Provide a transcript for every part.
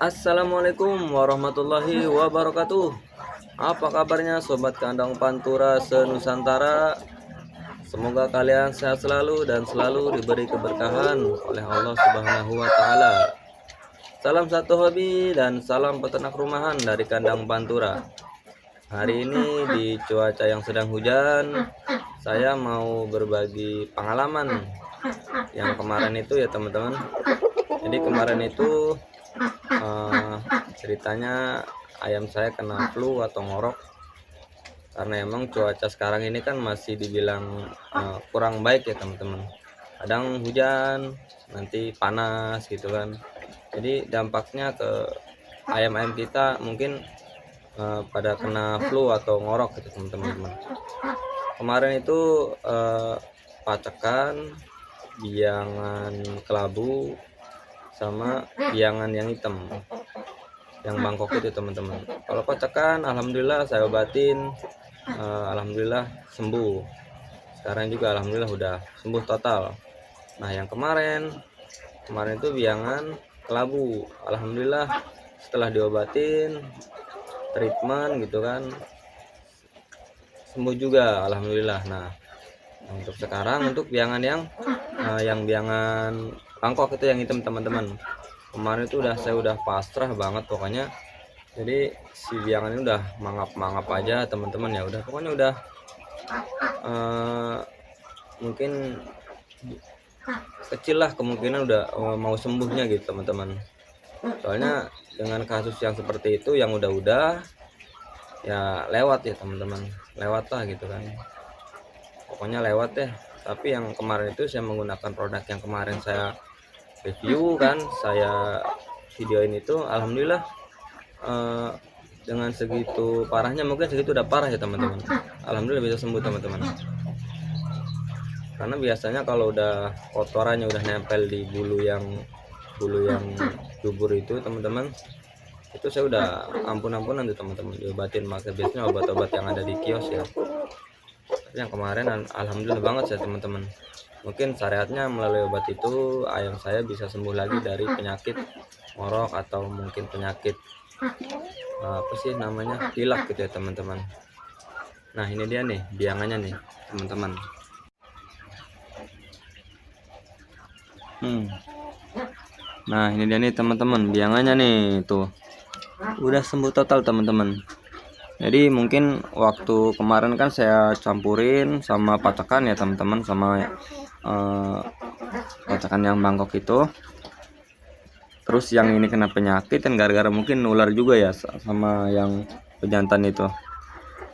Assalamualaikum warahmatullahi wabarakatuh. Apa kabarnya sobat kandang Pantura se-Nusantara? Semoga kalian sehat selalu dan selalu diberi keberkahan oleh Allah Subhanahu wa taala. Salam satu hobi dan salam peternak rumahan dari kandang Pantura. Hari ini di cuaca yang sedang hujan, saya mau berbagi pengalaman yang kemarin itu ya teman-teman. Jadi kemarin itu ceritanya ayam saya kena flu atau ngorok karena emang cuaca sekarang ini kan masih dibilang kurang baik ya teman-teman. Kadang hujan, nanti panas gitu kan. Jadi dampaknya ke ayam-ayam kita mungkin pada kena flu atau ngorok gitu teman-teman. Kemarin itu pacakan, biangan kelabu, sama biangan yang hitam, yang bangkok itu teman-teman. Kalau pacakan alhamdulillah saya obatin, alhamdulillah sembuh. Sekarang juga alhamdulillah udah sembuh total. Nah yang kemarin itu biangan kelabu, alhamdulillah setelah diobatin treatment gitu kan sembuh juga alhamdulillah. Nah untuk sekarang untuk biangan yang biangan bangkok itu yang hitam teman-teman, kemarin itu saya udah pasrah banget pokoknya. Jadi si biangan ini udah mangap aja teman-teman, ya udah pokoknya udah mungkin kecil lah kemungkinan udah mau sembuhnya gitu teman-teman. Soalnya dengan kasus yang seperti itu yang udah ya lewat ya teman-teman, lewat lah gitu kan, pokoknya lewat ya. Tapi yang kemarin itu saya menggunakan produk yang kemarin saya review kan, saya videoin itu, alhamdulillah dengan segitu parahnya, mungkin segitu udah parah ya teman-teman, alhamdulillah bisa sembuh teman-teman. Karena biasanya kalau udah kotorannya udah nempel di bulu yang dubur itu teman-teman, itu saya udah ampun-ampunan tuh teman-teman, diobatin pakai biasanya obat-obat yang ada di kios ya. Tapi yang kemarin alhamdulillah banget ya teman-teman, mungkin syariatnya melalui obat itu ayam saya bisa sembuh lagi dari penyakit ngorok atau mungkin penyakit apa sih namanya, pilak gitu ya teman-teman. Nah ini dia nih biangannya nih teman-teman. Nah ini dia nih teman-teman biangannya nih, tuh udah sembuh total teman-teman. Jadi mungkin waktu kemarin kan saya campurin sama pacakan ya teman-teman, sama pacakan yang bangkok itu. Terus yang ini kena penyakit dan gara-gara mungkin nular juga ya sama yang pejantan itu.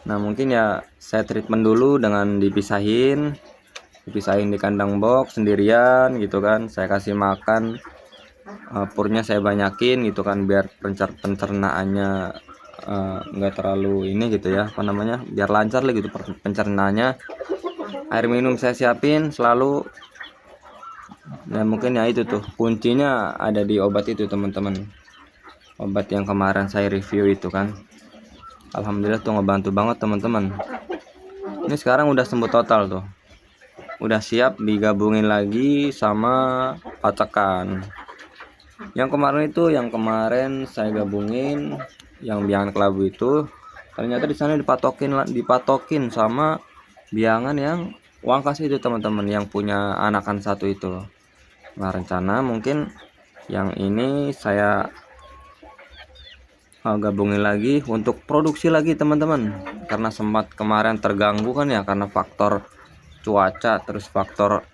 Nah mungkin ya saya treatment dulu dengan dipisahin di kandang box sendirian gitu kan. Saya kasih makan, purnya saya banyakin gitu kan, biar pencernaannya nggak terlalu ini gitu ya, apa namanya, biar lancar lah gitu pencernaannya. Air minum saya siapin selalu. Dan mungkin ya itu tuh kuncinya ada di obat itu teman-teman, obat yang kemarin saya review itu kan, alhamdulillah tuh ngebantu banget teman-teman. Ini sekarang udah sembuh total tuh, udah siap digabungin lagi sama pacakan. Yang kemarin saya gabungin yang biangan kelabu itu, ternyata di sana dipatokin sama biangan yang wangkas itu teman-teman, yang punya anakan satu itu. Nah rencana mungkin yang ini saya gabungin lagi untuk produksi lagi teman-teman, karena sempat kemarin terganggu kan ya karena faktor cuaca, terus faktor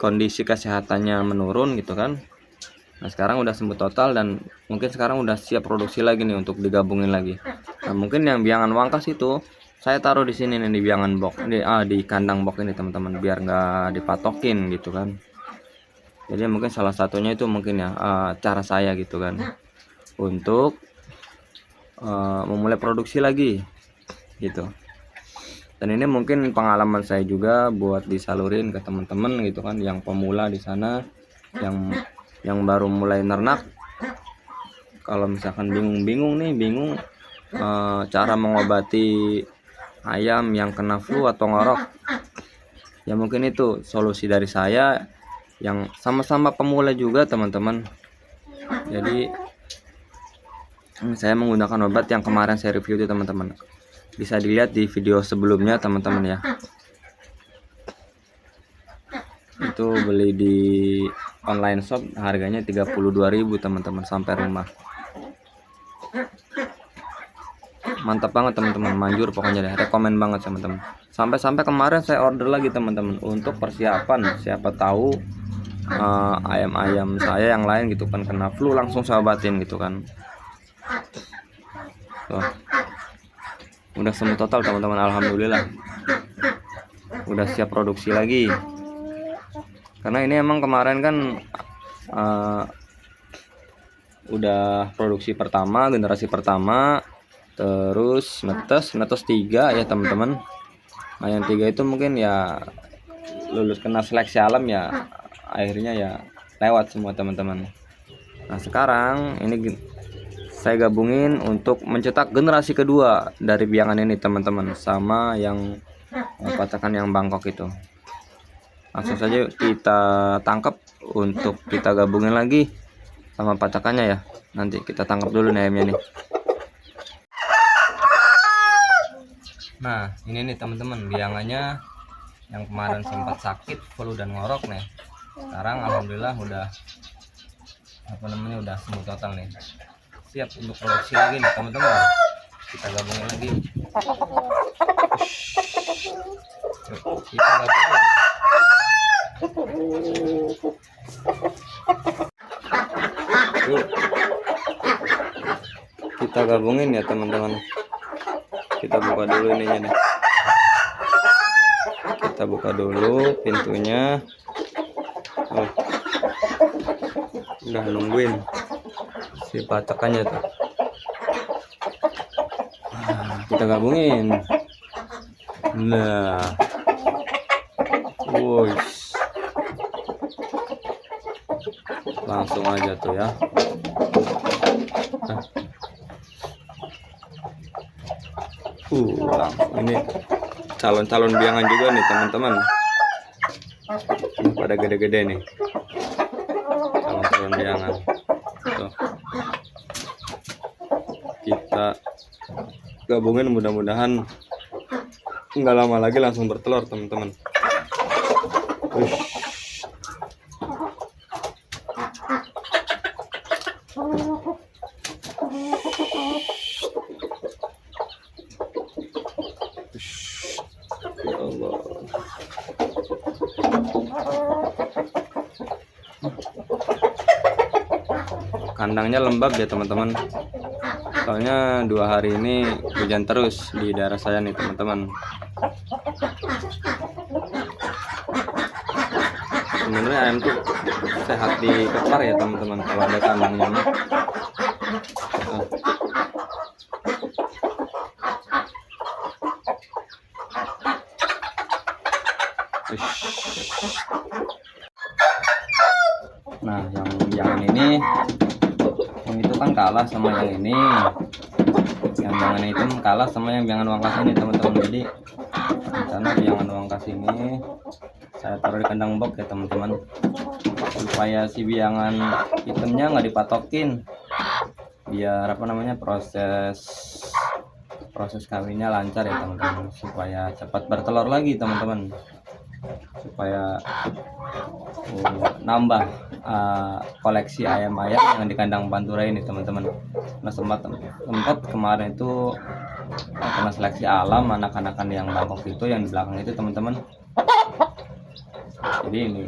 kondisi kesehatannya menurun gitu kan. Nah sekarang udah sembuh total dan mungkin sekarang udah siap produksi lagi nih untuk digabungin lagi. Nah mungkin yang biangan wangkas itu saya taruh di sini nih, di biangan box di kandang box ini teman-teman, biar nggak dipatokin gitu kan. Jadi mungkin salah satunya itu mungkin ya cara saya gitu kan untuk memulai produksi lagi gitu. Dan ini mungkin pengalaman saya juga buat disalurin ke teman-teman gitu kan, yang pemula di sana, yang baru mulai ternak. Kalau misalkan bingung cara mengobati ayam yang kena flu atau ngorok, ya mungkin itu solusi dari saya yang sama-sama pemula juga teman-teman. Jadi saya menggunakan obat yang kemarin saya review itu teman-teman. Bisa dilihat di video sebelumnya teman-teman ya. Itu beli di online shop harganya 32.000 teman-teman sampai rumah. Mantap banget teman-teman, manjur pokoknya deh, rekomen banget teman-teman. Sampai kemarin saya order lagi teman-teman untuk persiapan, siapa tahu ayam-ayam saya yang lain gitu kan kena flu, langsung saya obatin gitu kan. Tuh. Udah sembuh total teman-teman, alhamdulillah. Udah siap produksi lagi. Karena ini emang kemarin kan udah produksi pertama, generasi pertama, terus netes 3 ya teman-teman. Nah yang 3 itu mungkin ya lulus kena seleksi alam ya, akhirnya ya lewat semua teman-teman. Nah sekarang ini saya gabungin untuk mencetak generasi kedua dari biangan ini teman-teman, sama yang pacakan yang Bangkok itu. Langsung saja kita tangkap untuk kita gabungin lagi sama pacakannya ya. Nanti kita tangkap dulu nih ayamnya nih. Nah ini nih teman-teman biangannya yang kemarin sempat sakit, flu dan ngorok nih. Sekarang alhamdulillah udah udah sembuh total nih. Siap untuk produksi lagi nih teman-teman. Kita gabungin lagi. Kita gabungin. Kita gabungin ya teman-teman. Kita buka dulu ininya nih. Kita buka dulu pintunya. Oh. Udah nungguin si pacakannya tuh. Nah, kita gabungin. Nah. Wush. Langsung aja tuh ya. Nah. Langsung ini calon-calon biangan juga nih teman-teman. Pada gede-gede nih. Calon-calon biangan. Tuh. Kita gabungin, mudah-mudahan nggak lama lagi langsung bertelur teman-teman. Ya Allah. Kandangnya lembab ya teman-teman. Soalnya 2 hari ini hujan terus di daerah saya nih teman-teman. Sebenarnya ayam tuh sehat di kepar ya teman-teman kalau ada kandangnya nih. Nah yang ini, yang itu kan kalah sama yang ini. Yang biangan itu kalah sama yang biangan Wangkas ini teman-teman. Jadi karena biangan Wangkas ini saya taruh di kandang box ya teman-teman, supaya si biangan hitamnya nggak dipatokin, biar proses kawinnya lancar ya teman-teman, supaya cepat bertelur lagi teman-teman, supaya nambah koleksi ayam-ayam yang di kandang Pantura ini teman-teman. Nah sempat kemarin itu kena seleksi alam anak-anakan yang Bangkok itu, yang di belakang itu teman-teman. Jadi ini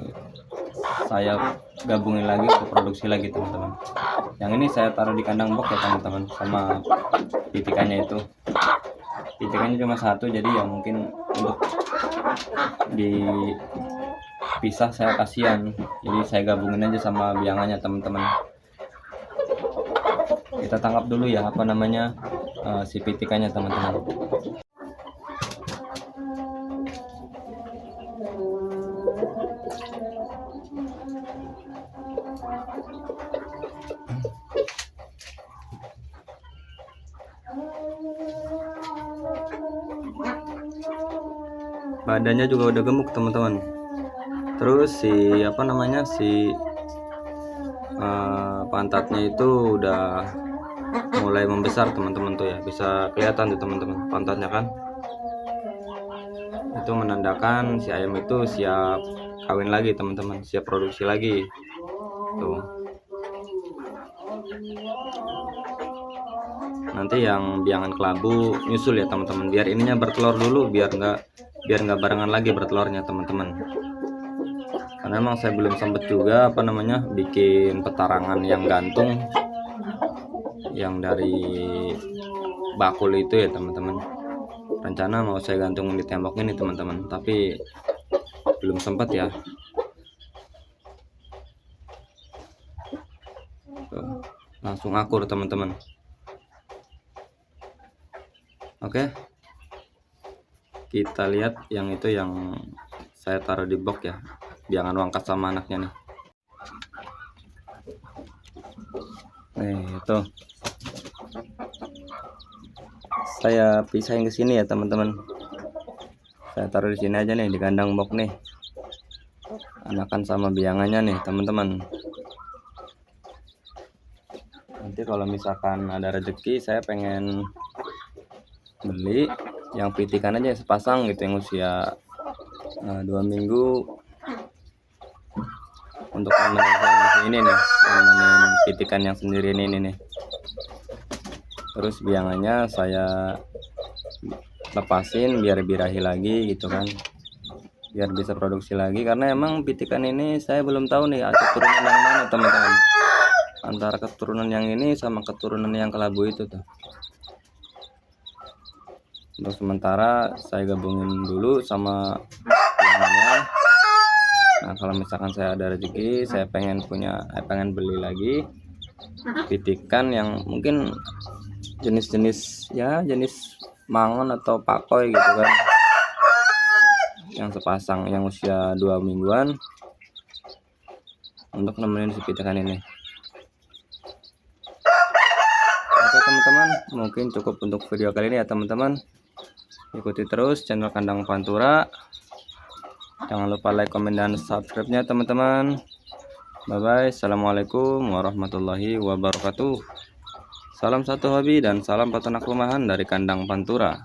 saya gabungin lagi untuk produksi lagi teman-teman. Yang ini saya taruh di kandang box ya teman-teman, sama titikannya itu. Titikannya cuma 1, jadi ya mungkin untuk dipisah saya kasihan. Jadi saya gabungin aja sama biangannya teman-teman. Kita tangkap dulu ya si pitikannya teman-teman. Badannya juga udah gemuk teman-teman. Terus si pantatnya itu udah mulai membesar teman-teman tuh ya, bisa kelihatan tuh teman-teman pantatnya kan. Itu menandakan si ayam itu siap kawin lagi teman-teman, siap produksi lagi tuh. Nanti yang biangan kelabu nyusul ya teman-teman, biar ininya bertelur dulu, biar nggak barengan lagi bertelurnya teman-teman. Karena emang saya belum sempet juga bikin petarangan yang gantung yang dari bakul itu ya teman-teman. Rencana mau saya gantungin di tembok ini teman-teman, tapi belum sempat ya. Tuh, langsung akur teman-teman. Oke, kita lihat yang itu yang saya taruh di box ya, biangan wangkas sama anaknya nih. Nih itu saya pisahin ke sini ya teman-teman. Saya taruh di sini aja nih di kandang box nih, anakan sama biangannya nih teman-teman. Nanti kalau misalkan ada rezeki, saya pengen beli yang pitikan aja sepasang gitu, yang usia 2 minggu, untuk nemenin ini nih, nemenin pitikan yang sendiri ini nih. Terus biangannya saya lepasin biar birahi lagi gitu kan, biar bisa produksi lagi. Karena emang pitikan ini saya belum tahu nih keturunan yang mana teman-teman, antara keturunan yang ini sama keturunan yang kelabu itu tuh. Untuk sementara saya gabungin dulu sama biangannya. Nah kalau misalkan saya ada rezeki, saya pengen beli lagi pitikan yang mungkin jenis mangon atau pakoy gitu kan, yang sepasang yang usia 2 mingguan, untuk nemenin si pitikan ini. Oke teman-teman, mungkin cukup untuk video kali ini ya teman-teman. Ikuti terus channel Kandang Pantura. Jangan lupa like, komen, dan subscribe-nya teman-teman. Bye bye. Assalamualaikum warahmatullahi wabarakatuh. Salam satu hobi dan salam peternak rumahan dari Kandang Pantura.